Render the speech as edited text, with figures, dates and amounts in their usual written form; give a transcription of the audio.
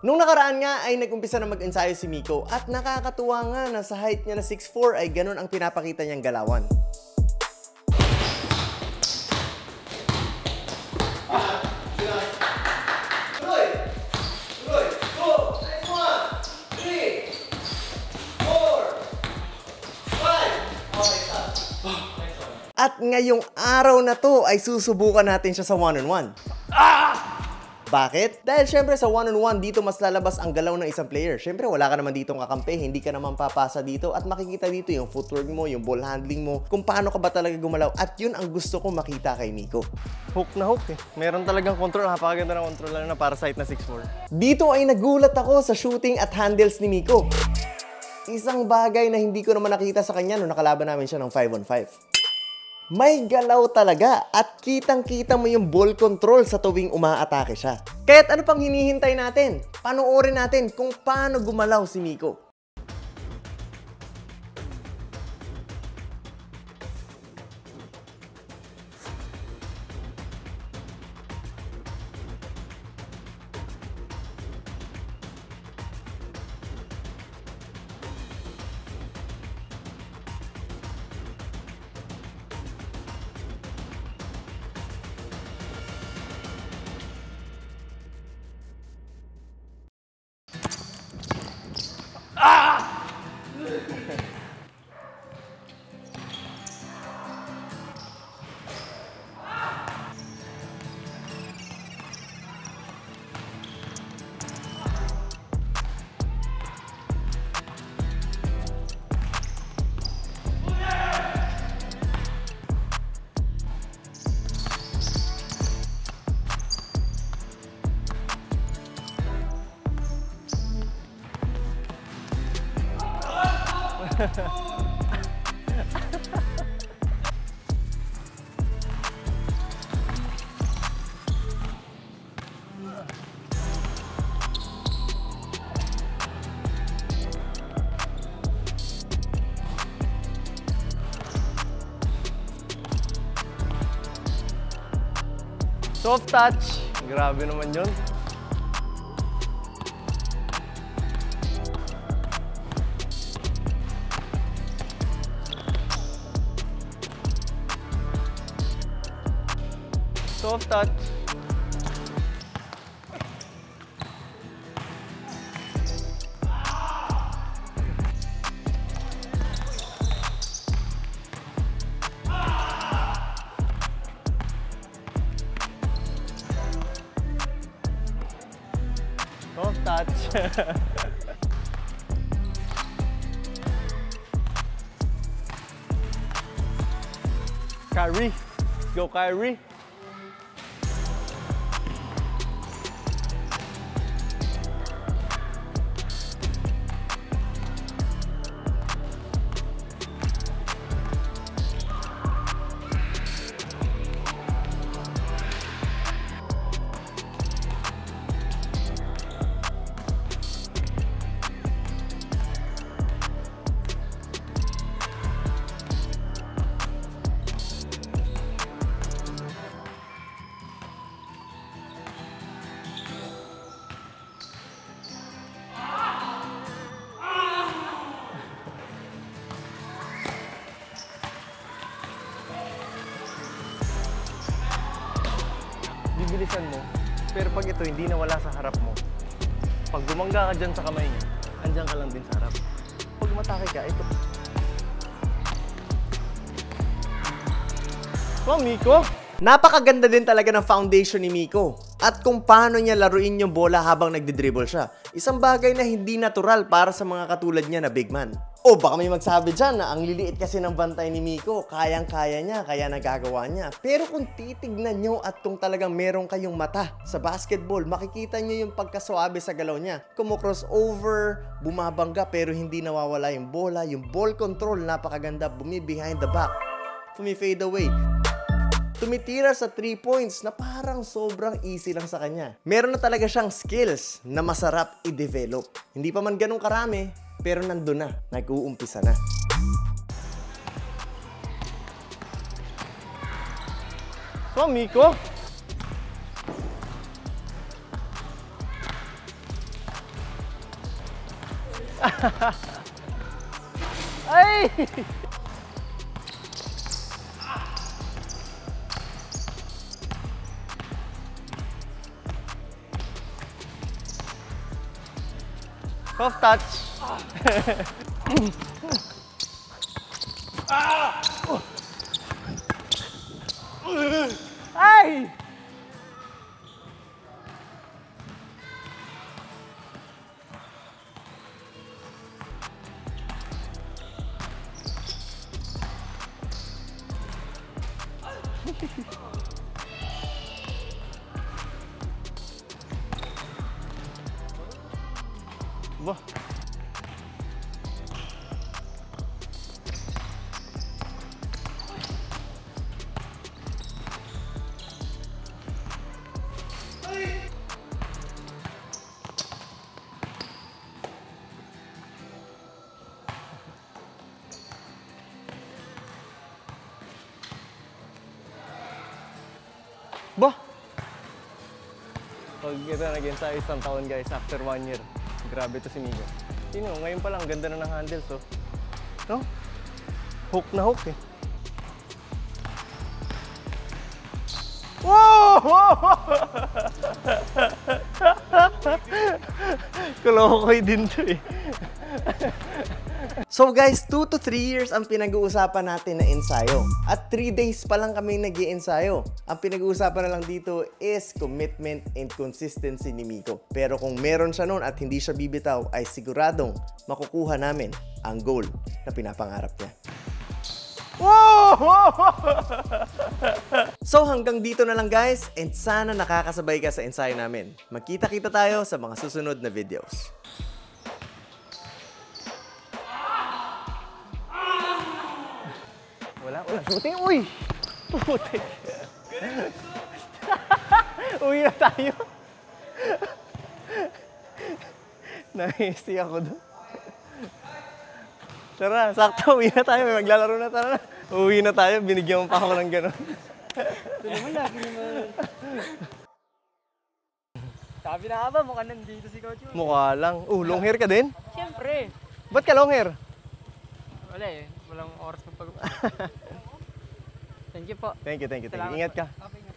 Nung nakaraan nga ay nag-umpisa na mag-ensayo si Miko at nakakatuwa nga na sa height niya na 6'4 ay ganun ang pinapakita niyang galawan. At ngayong araw na to ay susubukan natin siya sa one-on-one. Bakit? Dahil syempre sa one-on-one dito mas lalabas ang galaw ng isang player. Syempre wala ka naman dito kakampi, hindi ka naman papasa dito at makikita dito yung footwork mo, yung ball handling mo, kung paano ka ba talaga gumalaw at yun ang gusto ko makita kay Miko. Hook na hook eh. Meron talagang control, napakaganda ng control lalo na para sa height na 6'4. Dito ay nagulat ako sa shooting at handles ni Miko. Isang bagay na hindi ko naman nakita sa kanya nung nakalaban namin siya ng 5-on-5. May galaw talaga at kitang-kita mo yung ball control sa tuwing umaatake siya. Kaya't ano pang hinihintay natin? Panoorin natin kung paano gumalaw si Miko. Soft touch. Grabe naman yun. Soft touch. Soft touch. Kyrie. Go Kyrie. Bibilisan mo, pero pag ito hindi nawala sa harap mo, pag bumangga ka dyan sa kamay niya, andyan ka lang din sa harap. Pag matake ka, ito. Oh, Miko! Napakaganda din talaga ng foundation ni Miko at kung paano niya laruin yung bola habang nagdidribble siya. Isang bagay na hindi natural para sa mga katulad niya na big man. O baka may magsabi dyan na ang liliit kasi ng bantay ni Miko, kayang-kaya niya, kaya nagagawa niya. Pero kung titignan nyo at kung talagang meron kayong mata sa basketball, makikita nyo yung pagkaswabe sa galaw niya. Kumo-crossover, bumabangga pero hindi nawawala yung bola, yung ball control, napakaganda, bumi-behind the back, fade away. Tumitira sa 3 points na parang sobrang easy lang sa kanya. Meron na talaga siyang skills na masarap i-develop. Hindi pa man ganun karami, pero nandun na, nag-uumpisa na. So, Miko? Ay! Soft touch. Ay! Bah. Bah! Pag ito naging sa isang taon guys, after 1 year. Grabe to si Migo. Sino, ngayon pa lang, ganda na ng handles, oh. No? Hook na hook, eh. Wow! Kulokoy din to, eh. So guys, 2 to 3 years ang pinag-uusapan natin na ensayo. At 3 days pa lang kami nag-iensayo. Ang pinag-uusapan na lang dito is commitment and consistency ni Miko. Pero kung meron siya noon at hindi siya bibitaw, ay siguradong makukuha namin ang goal na pinapangarap niya. Wow! So hanggang dito na lang guys, and sana nakakasabay ka sa ensayo namin. Magkita-kita tayo sa mga susunod na videos. Wala shooting. Uy! Putik. Uwi na tayo. Nahissi ako doon. Tara, sakto. Uwi na tayo. May maglalaro na. Tara na. Uwi na tayo. Binigyan mo pa ako ng gano'n. Ito naman, lagi naman. Sabi na nga ba, mukhang nandito si Coach Yun. Mukha lang. Long hair ka din? Siyempre. Ba't ka long hair? Wala eh. Walang oras ng pag- Thank you po. Thank you. Salamat Ingat po. ka. Okay nga.